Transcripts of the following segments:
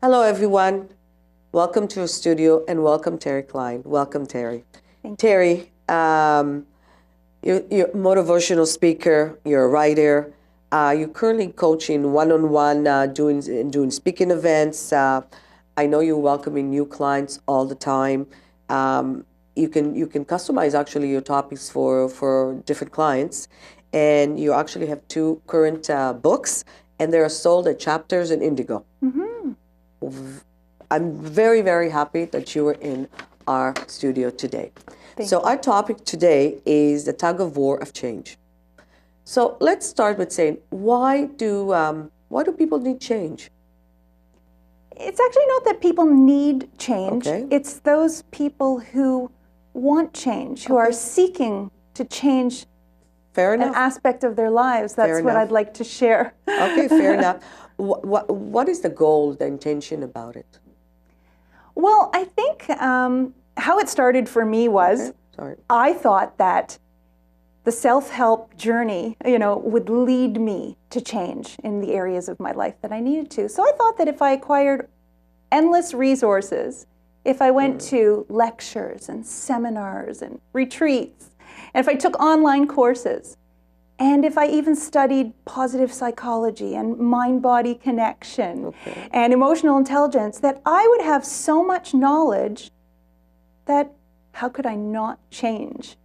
Hello, everyone. Welcome to our studio and welcome, Terri Klein. Welcome, Terri. Terri, you're a motivational speaker, you're a writer. You're currently coaching one-on-one, doing speaking events. I know you're welcoming new clients all the time. You can customize actually your topics for different clients, and you actually have two current books, and they are sold at Chapters and Indigo. I'm very, very happy that you were in our studio today. Thank you. Our topic today is the Tug-of-War of Change. So let's start with saying, why do people need change? It's actually not that people need change. Okay. It's those people who want change, who are seeking to change Fair an enough. aspect of their lives. That's Fair what enough. I'd like to share. Okay, fair enough. What is the goal, the intention about it? Well, I think how it started for me was I thought that the self-help journey, would lead me to change in the areas of my life that I needed to. So I thought that if I acquired endless resources, if I went to lectures and seminars and retreats, and if I took online courses, and if I even studied positive psychology and mind-body connection and emotional intelligence, that I would have so much knowledge that how could I not change?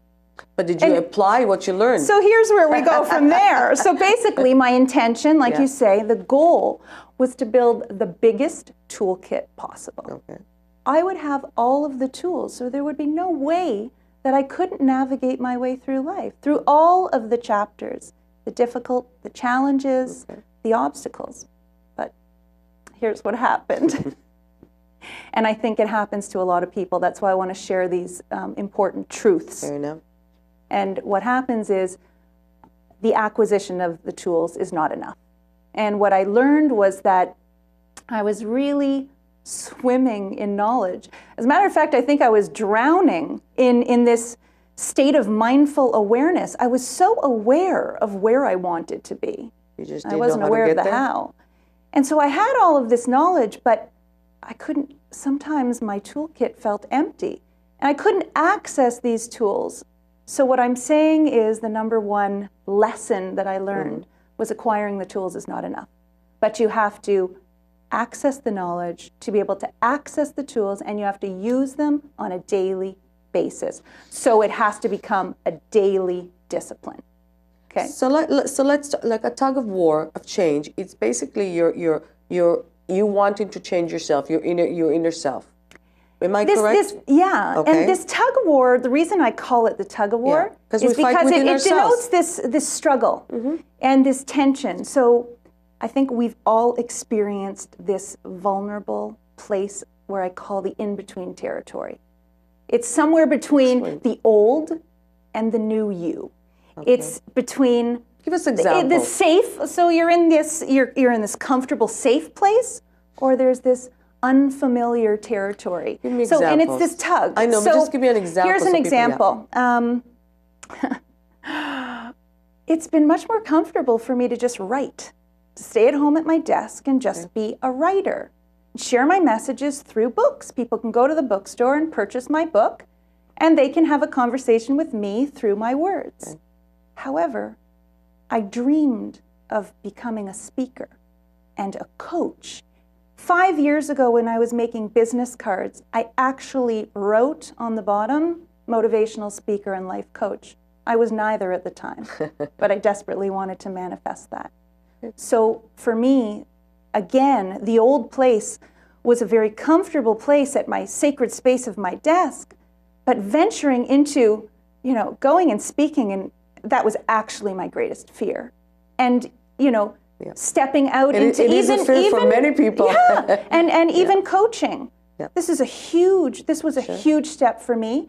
But did you apply what you learned? So here's where we go from there. So basically my intention, like you say, the goal was to build the biggest toolkit possible. Okay. I would have all of the tools, so there would be no way that I couldn't navigate my way through life, through all of the chapters, the difficult, the challenges, the obstacles. But here's what happened. And I think it happens to a lot of people. That's why I want to share these important truths. Fair enough. And what happens is the acquisition of the tools is not enough. And what I learned was that I was really swimming in knowledge. As a matter of fact, I think I was drowning in this state of mindful awareness. I was so aware of where I wanted to be. You just I didn't wasn't know how to aware of get the there? how. And so I had all of this knowledge, but I couldn't, sometimes my toolkit felt empty. And I couldn't access these tools. So what I'm saying is the number one lesson that I learned was acquiring the tools is not enough. But you have to access the knowledge to be able to access the tools, and you have to use them on a daily basis. So it has to become a daily discipline. Okay. So let's like a tug of war of change. It's basically you wanting to change yourself, your inner self. Am I correct? And this tug of war, the reason I call it the tug of war is because it denotes this struggle and this tension. So I think we've all experienced this vulnerable place where I call the in-between territory. It's somewhere between the old and the new you. It's between Give us examples. the safe, so you're in this comfortable safe place, or there's this unfamiliar territory. Give me so examples. and it's this tug. I know, but just give me an example. Here's an example. It's been much more comfortable for me to just write, to stay at home at my desk and just be a writer. Share my messages through books. People can go to the bookstore and purchase my book, and they can have a conversation with me through my words. However, I dreamed of becoming a speaker and a coach. 5 years ago, when I was making business cards, I actually wrote on the bottom, motivational speaker and life coach. I was neither at the time, but I desperately wanted to manifest that. So for me, again, the old place was a very comfortable place at my sacred space of my desk, but venturing into, going and speaking, and that was actually my greatest fear. And, stepping out into it is a fear for many people. and even coaching. This was a huge step for me.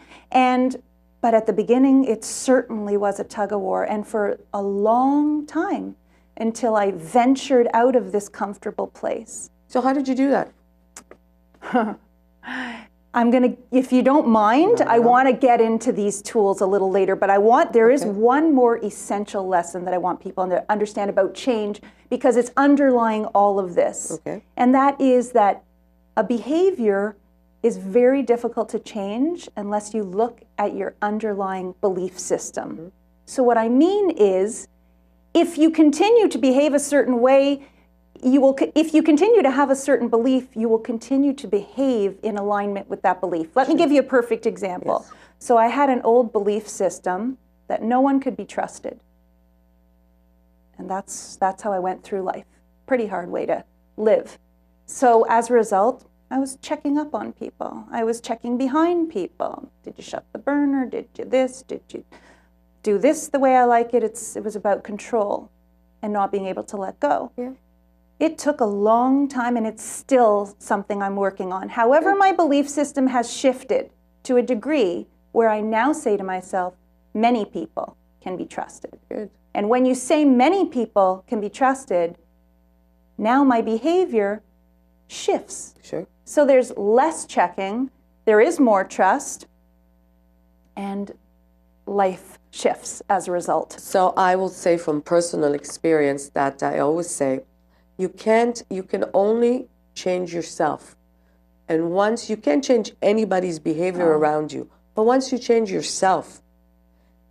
But at the beginning, it certainly was a tug of war, and for a long time, until I ventured out of this comfortable place. So how did you do that? I'm going to, if you don't mind, I want to get into these tools a little later, but there is one more essential lesson that I want people to understand about change, because it's underlying all of this. And that is that A behavior is very difficult to change unless you look at your underlying belief system. So what I mean is, if you continue to behave a certain way, if you continue to have a certain belief, you will continue to behave in alignment with that belief. Let me give you a perfect example. Yes. So I had an old belief system that no one could be trusted. And that's how I went through life. Pretty hard way to live. So as a result, I was checking up on people. I was checking behind people. Did you shut the burner? Did you this? Did you do this the way I like it? It was about control and not being able to let go. Yeah. It took a long time, and it's still something I'm working on. However, my belief system has shifted to a degree where I now say to myself, many people can be trusted. Good. And when you say many people can be trusted, now my behavior shifts. Sure. So there's less checking, there is more trust, and life shifts as a result. So I will say from personal experience that I always say, you can only change yourself. And once you can't change anybody's behavior around you, but once you change yourself,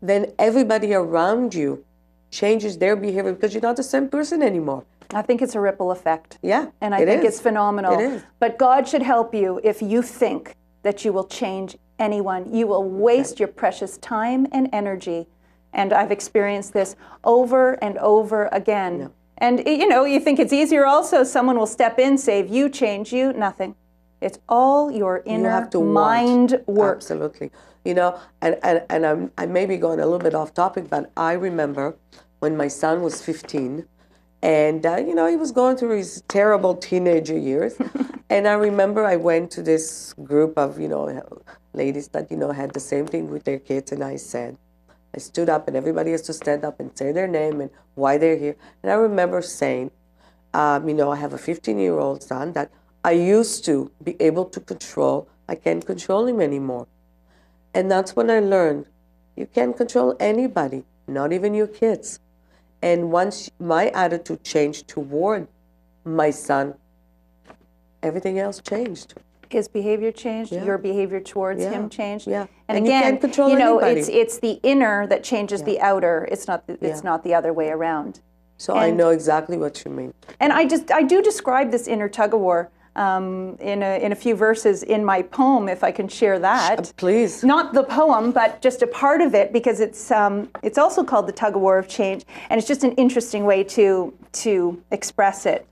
then everybody around you changes their behavior because you're not the same person anymore. I think it's a ripple effect. Yeah, And I think it's phenomenal. It is. But God should help you if you think that you will change anyone. You will waste your precious time and energy. And I've experienced this over and over again. Yeah. And you think it's easier also. Someone will step in, save you, change you. Nothing. It's all your inner mind work. Absolutely. And I may be going a little bit off topic, but I remember when my son was 15, and, he was going through his terrible teenager years. And I remember I went to this group of, ladies that, had the same thing with their kids. And I stood up, and everybody has to stand up and say their name and why they're here. And I remember saying, I have a 15-year-old son that I used to be able to control. I can't control him anymore. And that's when I learned, you can't control anybody, not even your kids. And once my attitude changed toward my son, everything else changed. His behavior changed, Yeah. your behavior towards Yeah. him changed. Yeah. And you again, can't control anybody. it's the inner that changes the outer. It's not the other way around. So I know exactly what you mean. And I do describe this inner tug-of-war in a few verses in my poem, if I can share that. Please. Not the poem, but just a part of it, because it's also called the Tug-of-War of Change, and it's just an interesting way to express it.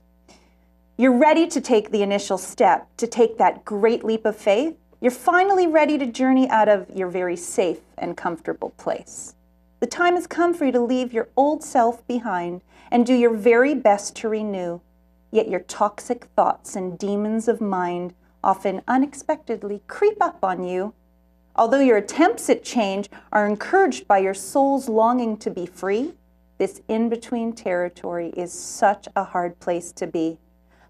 You're ready to take the initial step, to take that great leap of faith. You're finally ready to journey out of your very safe and comfortable place. The time has come for you to leave your old self behind and do your very best to renew. Yet your toxic thoughts and demons of mind often unexpectedly creep up on you. Although your attempts at change are encouraged by your soul's longing to be free, this in-between territory is such a hard place to be.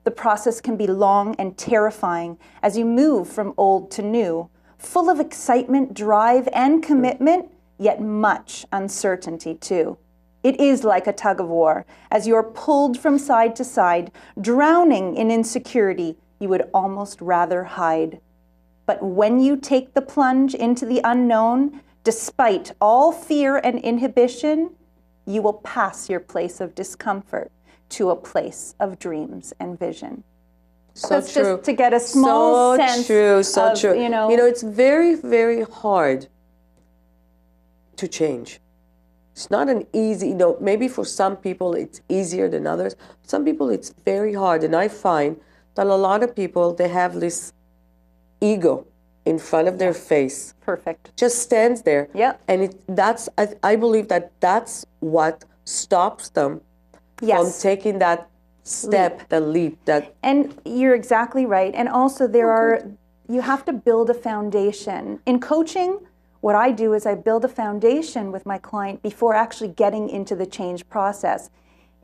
The process can be long and terrifying as you move from old to new, full of excitement, drive, and commitment, yet much uncertainty too. It is like a tug-of-war. As you're pulled from side to side, drowning in insecurity, you would almost rather hide. But when you take the plunge into the unknown, despite all fear and inhibition, you will pass your place of discomfort to a place of dreams and vision. So That's true. just to get a small sense So of, true. It's very, very hard to change. It's not an easy, maybe for some people it's easier than others. Some people it's very hard. And I find that a lot of people, they have this ego in front of their face. Perfect. Just stands there. Yeah. And I believe that's what stops them from taking that step, the leap. And you're exactly right. And also you have to build a foundation. In coaching, what I do is I build a foundation with my client before actually getting into the change process.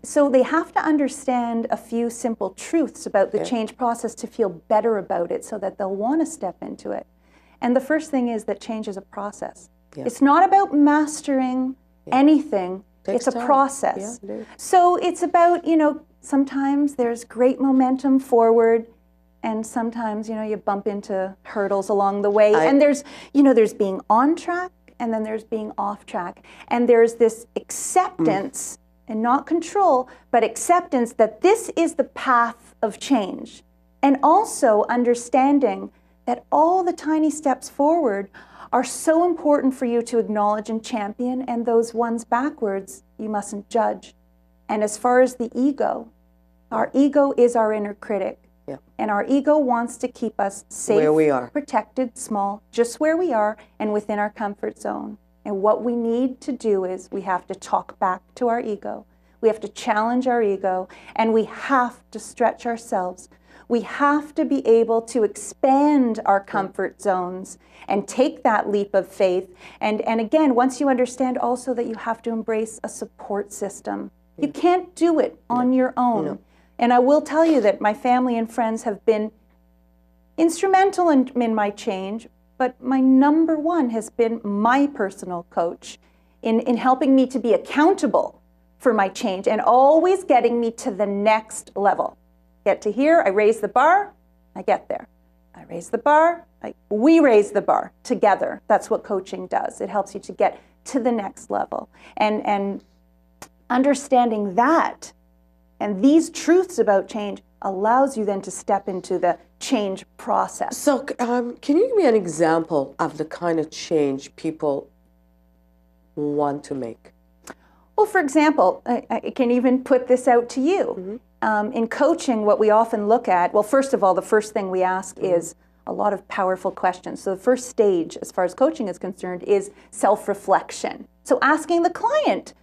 So they have to understand a few simple truths about the change process to feel better about it so that they'll want to step into it. And the first thing is that change is a process. Yeah. It's not about mastering anything. It's a process. Yeah, it is. So it's about, sometimes there's great momentum forward, And sometimes, you bump into hurdles along the way. And there's being on track, and then there's being off track. And there's this acceptance and not control, but acceptance that this is the path of change. And also understanding that all the tiny steps forward are so important for you to acknowledge and champion, and those ones backwards, you mustn't judge. And as far as the ego, our ego is our inner critic. Yeah. And our ego wants to keep us safe, where we are, protected, small, just where we are and within our comfort zone. And what we need to do is we have to talk back to our ego. We have to challenge our ego, and we have to stretch ourselves. We have to be able to expand our comfort zones and take that leap of faith. And again, once you understand also that you have to embrace a support system. You can't do it on your own. No. And I will tell you that my family and friends have been instrumental in my change, but my number one has been my personal coach in helping me to be accountable for my change and always getting me to the next level. Get to here, I raise the bar, I get there. I raise the bar, we raise the bar together. That's what coaching does. It helps you to get to the next level. And understanding that and these truths about change allows you then to step into the change process. So can you give me an example of the kind of change people want to make? Well, for example, I can even put this out to you. In coaching, what we often look at, well, first of all, the first thing we ask is a lot of powerful questions. So the first stage, as far as coaching is concerned, is self-reflection. So asking the client,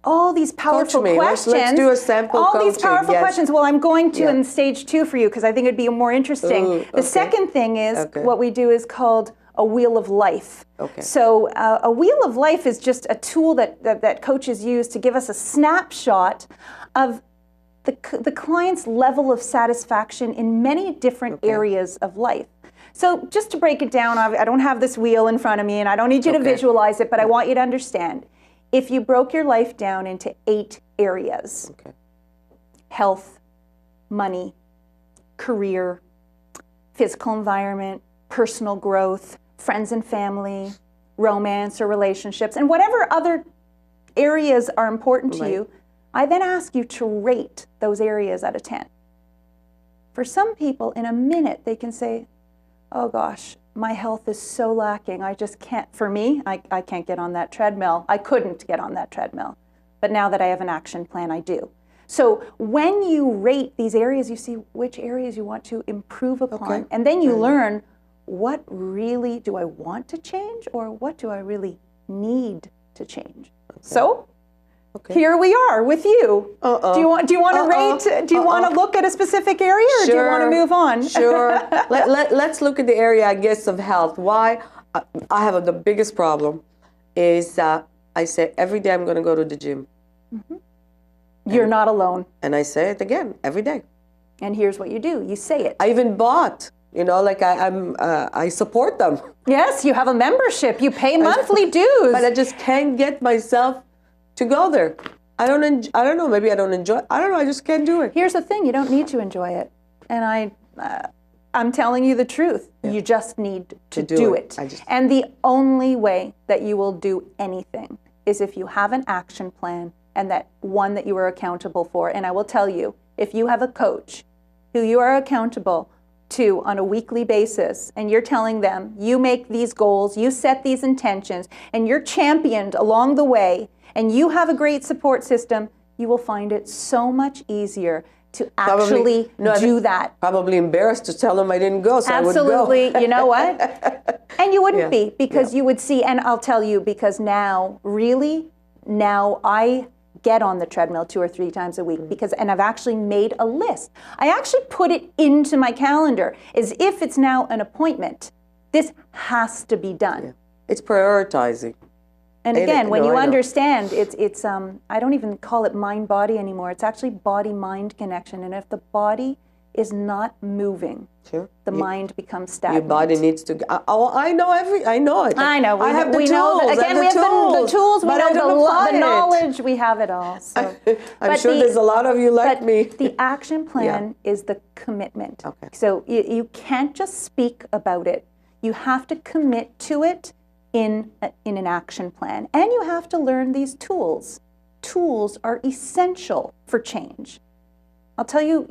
all these powerful questions. Let's do a sample all coaching. These powerful questions. Well, I'm going to in stage 2 for you because I think it'd be more interesting. The second thing is what we do is called a wheel of life. So a wheel of life is just a tool that coaches use to give us a snapshot of the client's level of satisfaction in many different areas of life. So just to break it down, I don't have this wheel in front of me and I don't need you to visualize it, but I want you to understand. If you broke your life down into 8 areas, health, money, career, physical environment, personal growth, friends and family, romance or relationships, and whatever other areas are important to you, I then ask you to rate those areas out of 10. For some people, in a minute, they can say, oh gosh, my health is so lacking. I just can't, for me, I can't get on that treadmill. I couldn't get on that treadmill. But now that I have an action plan, I do. So when you rate these areas, you see which areas you want to improve upon. And then you learn, what really do I want to change, or what do I really need to change? So here we are with you. Do you want to rate? Do you want to look at a specific area, or do you want to move on? Sure. Let's look at the area, I guess, of health. Why I have the biggest problem is I say every day I'm going to go to the gym. You're not alone. And I say it again every day. And here's what you do. You say it. I even bought. I support them. Yes, you have a membership. You pay monthly dues. But I just can't get myself to go there. I don't know. Maybe I don't enjoy it. I don't know. I just can't do it. Here's the thing. You don't need to enjoy it. And I'm telling you the truth. You just need to do it. And the only way that you will do anything is if you have an action plan, and that one that you are accountable for. And I will tell you, if you have a coach who you are accountable to on a weekly basis, and you're telling them, you make these goals, you set these intentions, and you're championed along the way, and you have a great support system, you will find it so much easier to actually do that. Probably embarrassed to tell them I didn't go, so Absolutely. I would go. You know what? And you wouldn't be, because you would see, and I'll tell you, because now I get on the treadmill 2 or 3 times a week, and I've actually made a list. I actually put it into my calendar as if it's now an appointment. This has to be done. It's prioritizing. And again, when you understand, it's I don't even call it mind-body anymore. It's actually body-mind connection. And if the body is not moving, Sure. the mind becomes stagnant. Your body needs to. I know I know it. I know. I have the we tools. know again, we have the tools. We but know I don't apply the it. knowledge. We have it all. So. I'm sure there's a lot of you like me. The action plan is the commitment. Okay. So you can't just speak about it. You have to commit to it in an action plan, and you have to learn these tools. Tools are essential for change. I'll tell you,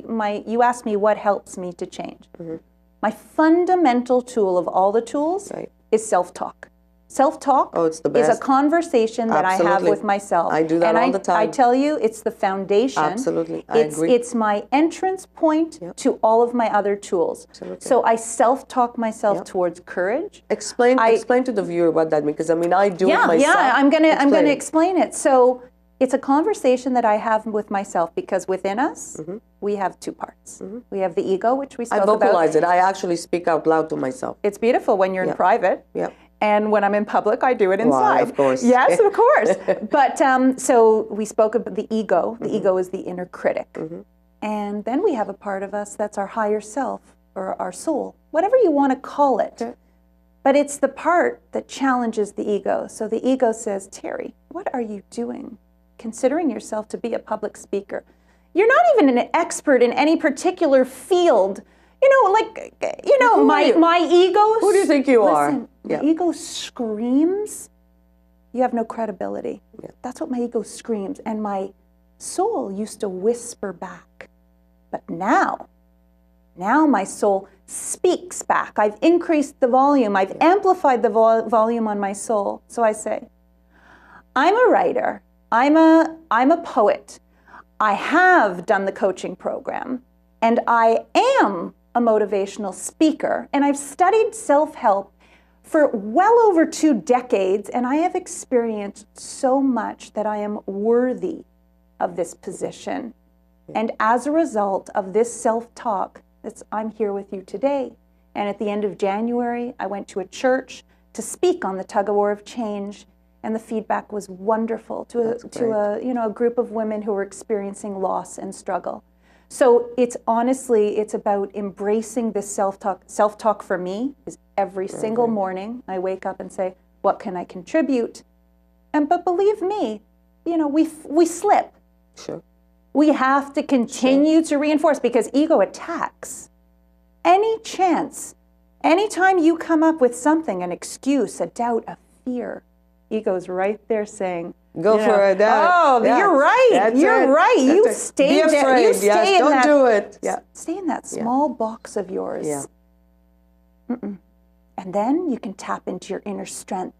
you asked me what helps me to change. Mm-hmm. My fundamental tool of all the tools is self-talk. Self-talk is a conversation that I have with myself. I do that all the time. I tell you, it's the foundation. Absolutely, I agree. It's my entrance point to all of my other tools. Absolutely. So I self-talk myself towards courage. Explain to the viewer what that means, because I mean, I do it myself. Yeah, I'm gonna explain it. So it's a conversation that I have with myself, because within us, we have two parts. We have the ego, which we spoke about. I vocalize it. I actually speak out loud to myself. It's beautiful when you're in private. Yep. And when I'm in public, I do it inside. Why, of course. Yes, of course. But so we spoke about the ego. The ego is the inner critic. And then we have a part of us that's our higher self, or our soul, whatever you want to call it. Okay. But it's the part that challenges the ego. So the ego says, Terri, what are you doing? Considering yourself to be a public speaker. You're not even an expert in any particular field. My ego. Who do you think you are? The ego screams, you have no credibility. Yeah. That's what my ego screams. And my soul used to whisper back. But now my soul speaks back. I've increased the volume. I've amplified the volume on my soul. So I say, I'm a writer. I'm a poet. I have done the coaching program, and I am a motivational speaker, and I've studied self-help for well over 2 decades, and I have experienced so much that I am worthy of this position. And as a result of this self-talk, I'm here with you today. And at the end of January, I went to a church to speak on the Tug-of-War of Change, and the feedback was wonderful to a group of women who were experiencing loss and struggle. So it's about embracing this self-talk. Self-talk for me is every single morning I wake up and say, what can I contribute? But believe me, we slip. Sure. We have to continue to reinforce, because ego attacks. Anytime you come up with something, an excuse, a doubt, a fear, ego's right there saying, go for it. You're right. You're right. You stay there. You stay in that. Don't do it. Yeah. Stay in that small box of yours. Yeah. And then you can tap into your inner strength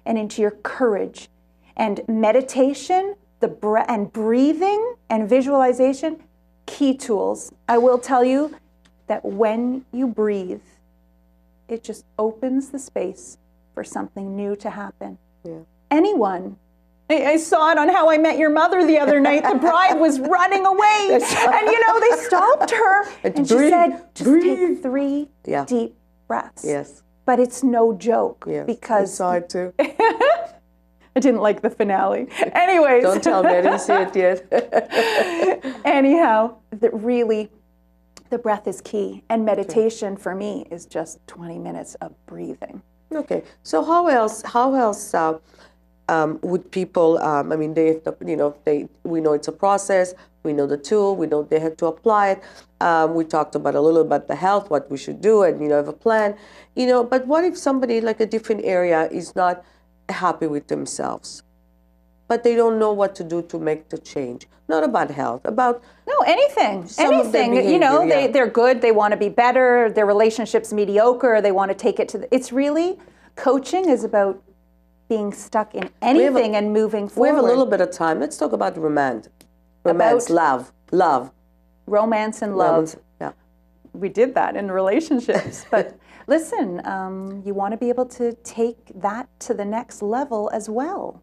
and into your courage. And meditation, and breathing and visualization, key tools. I will tell you that when you breathe, it just opens the space for something new to happen. Yeah. Anyone. I saw it on How I Met Your Mother the other night. The bride was running away. And, they stopped her. And she said, just take 3 deep breaths. Yes. But it's no joke. Yes. Because I saw it too. I didn't like the finale. Anyways. Don't tell me, I didn't see it yet. Anyhow, the breath is key. And meditation for me is just 20 minutes of breathing. Okay. So how else would people, we know it's a process, we know the tool, we know they have to apply it. We talked about a little about the health, what we should do, and, have a plan, but what if somebody like a different area is not happy with themselves, but they don't know what to do to make the change? Not about health, about... No, anything. They're good, they want to be better, their relationship's mediocre, they want to take it to it's really, coaching is about being stuck in anything and moving forward. We have a little bit of time. Let's talk about romance, love. Romance and love. Yeah. We did that in relationships. But listen, you want to be able to take that to the next level as well.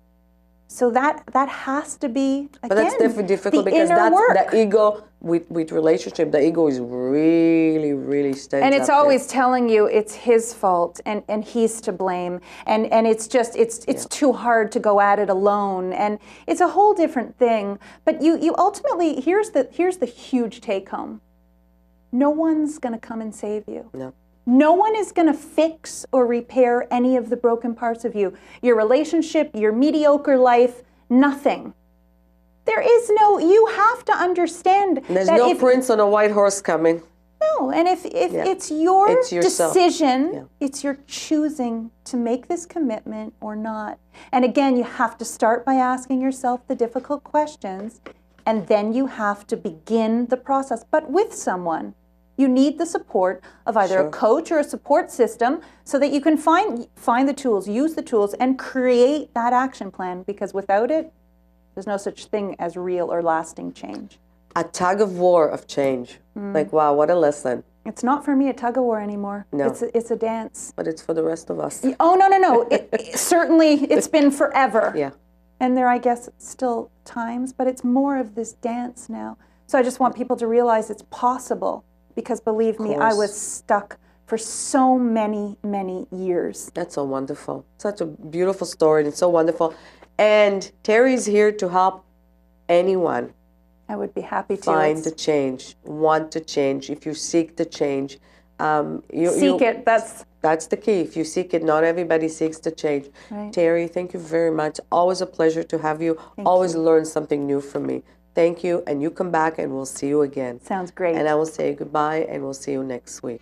So that has to be, again, but that's difficult because that's the ego with relationship. The ego is really, really stands and it's up always there. Telling you it's his fault and he's to blame, and it's just it's too hard to go at it alone, and it's a whole different thing. But you ultimately, here's the huge take home. no one's going to come and save you. No. No one is going to fix or repair any of the broken parts of you. Your relationship, your mediocre life, nothing. There is no, you have to understand There's that no if, prince on a white horse coming. no, and if it's your It's yourself. decision, it's your choosing to make this commitment or not. And again, you have to start by asking yourself the difficult questions, and then you have to begin the process, but with someone. You need the support of either a coach or a support system so that you can find the tools, use the tools, and create that action plan, because without it, there's no such thing as real or lasting change. A tug-of-war of change. Like, wow, what a lesson. It's not for me a tug-of-war anymore. No. It's a dance. But it's for the rest of us. Oh, no. Certainly, it's been forever. Yeah. And there, I guess, still times, but it's more of this dance now. So I just want people to realize it's possible. Because believe me, I was stuck for so many, many years. That's so wonderful. Such a beautiful story, and it's so wonderful. And Terri's here to help anyone I would be happy to. find the change, want to change. If you seek the change, seek it. That's the key. If you seek it, not everybody seeks the change. Right. Terri, thank you very much. Always a pleasure to have you. Always learn something new from me. Thank you, and you come back and we'll see you again. Sounds great. And I will say goodbye, and we'll see you next week.